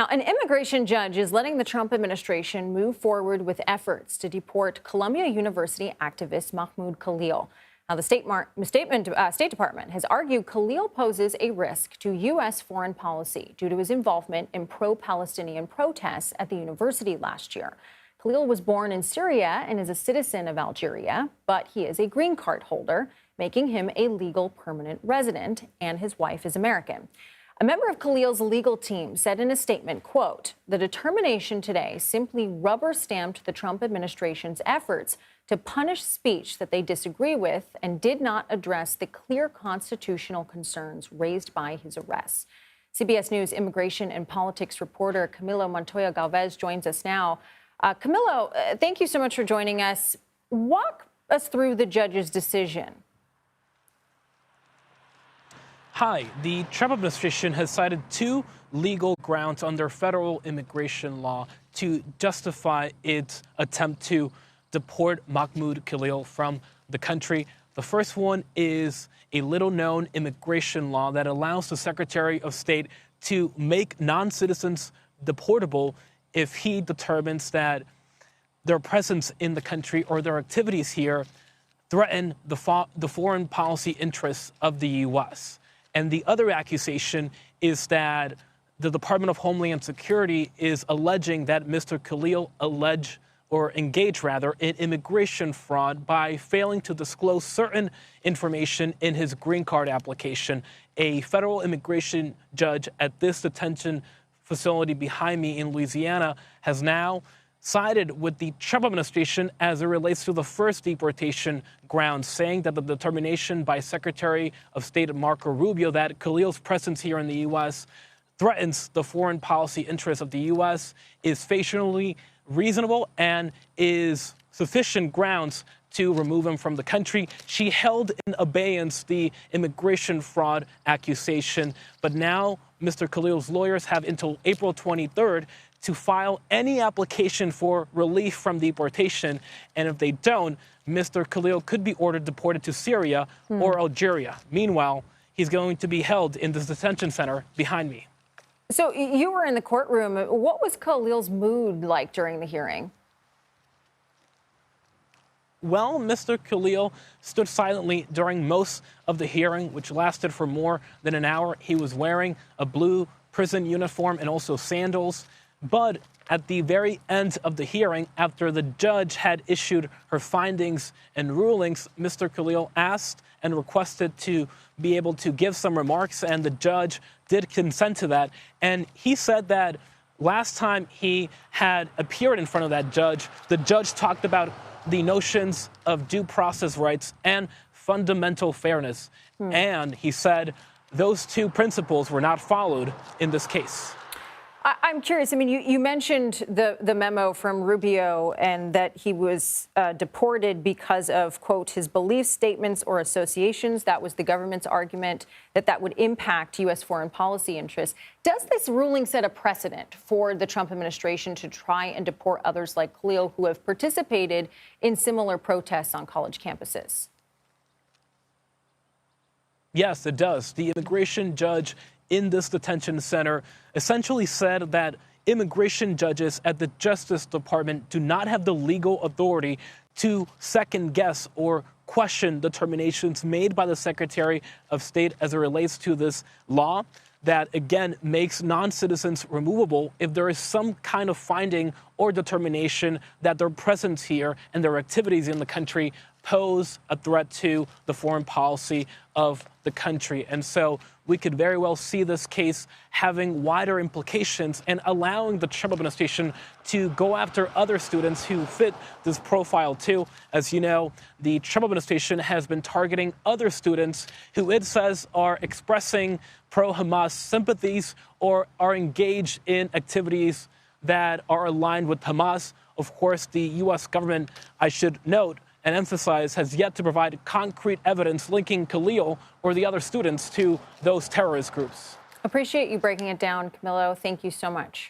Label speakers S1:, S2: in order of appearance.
S1: Now, an immigration judge is letting the Trump administration move forward with efforts to deport Columbia University activist Mahmoud Khalil. Now, the State Department has argued Khalil poses a risk to U.S. foreign policy due to his involvement in pro-Palestinian protests at the university last year. Khalil was born in Syria and is a citizen of Algeria, but he is a green card holder, making him a legal permanent resident, and his wife is American. A member of Khalil's legal team said in a statement, quote, "The determination today simply rubber-stamped the Trump administration's efforts to punish speech that they disagree with and did not address the clear constitutional concerns raised by his arrest." CBS News immigration and politics reporter Camilo Montoya-Galvez joins us now. Camilo, thank you so much for joining us. Walk us through the judge's decision.
S2: Hi, the Trump administration has cited two legal grounds under federal immigration law to justify its attempt to deport Mahmoud Khalil from the country. The first one is a little-known immigration law that allows the Secretary of State to make non-citizens deportable if he determines that their presence in the country or their activities here threaten the foreign policy interests of the U.S. And the other accusation is that the Department of Homeland Security is alleging that Mr. Khalil engaged in immigration fraud by failing to disclose certain information in his green card application. A federal immigration judge at this detention facility behind me in Louisiana has now sided with the Trump administration as it relates to the first deportation grounds, saying that the determination by Secretary of State Marco Rubio that Khalil's presence here in the U.S. threatens the foreign policy interests of the U.S. is facially reasonable and is sufficient grounds to remove him from the country. She held in abeyance the immigration fraud accusation, but now Mr. Khalil's lawyers have until April 23rd to file any application for relief from deportation. And if they don't, Mr. Khalil could be ordered deported to Syria or Algeria. Meanwhile, he's going to be held in this detention center behind me.
S1: So you were in the courtroom. What was Khalil's mood like during the hearing?
S2: Well, Mr. Khalil stood silently during most of the hearing, which lasted for more than an hour. He was wearing a blue prison uniform and also sandals. But at the very end of the hearing, after the judge had issued her findings and rulings, Mr. Khalil asked and requested to be able to give some remarks, and the judge did consent to that. And he said that last time he had appeared in front of that judge, the judge talked about the notions of due process rights and fundamental fairness. And he said those two principles were not followed in this case.
S1: I'm curious. I mean, you mentioned the memo from Rubio and that he was deported because of, quote, his belief statements or associations. That was the government's argument that would impact U.S. foreign policy interests. Does this ruling set a precedent for the Trump administration to try and deport others like Khalil who have participated in similar protests on college campuses?
S2: Yes, it does. The immigration judge in this detention center essentially said that immigration judges at the Justice Department do not have the legal authority to second guess or question determinations made by the Secretary of State as it relates to this law that, again, makes non-citizens removable if there is some kind of finding or determination that their presence here and their activities in the country pose a threat to the foreign policy of the country. And so we could very well see this case having wider implications and allowing the Trump administration to go after other students who fit this profile too. As you know, the Trump administration has been targeting other students who it says are expressing pro-Hamas sympathies or are engaged in activities that are aligned with Hamas. Of course, the U.S. government, I should note and emphasize, has yet to provide concrete evidence linking Khalil or the other students to those terrorist groups.
S1: Appreciate you breaking it down, Camilo. Thank you so much.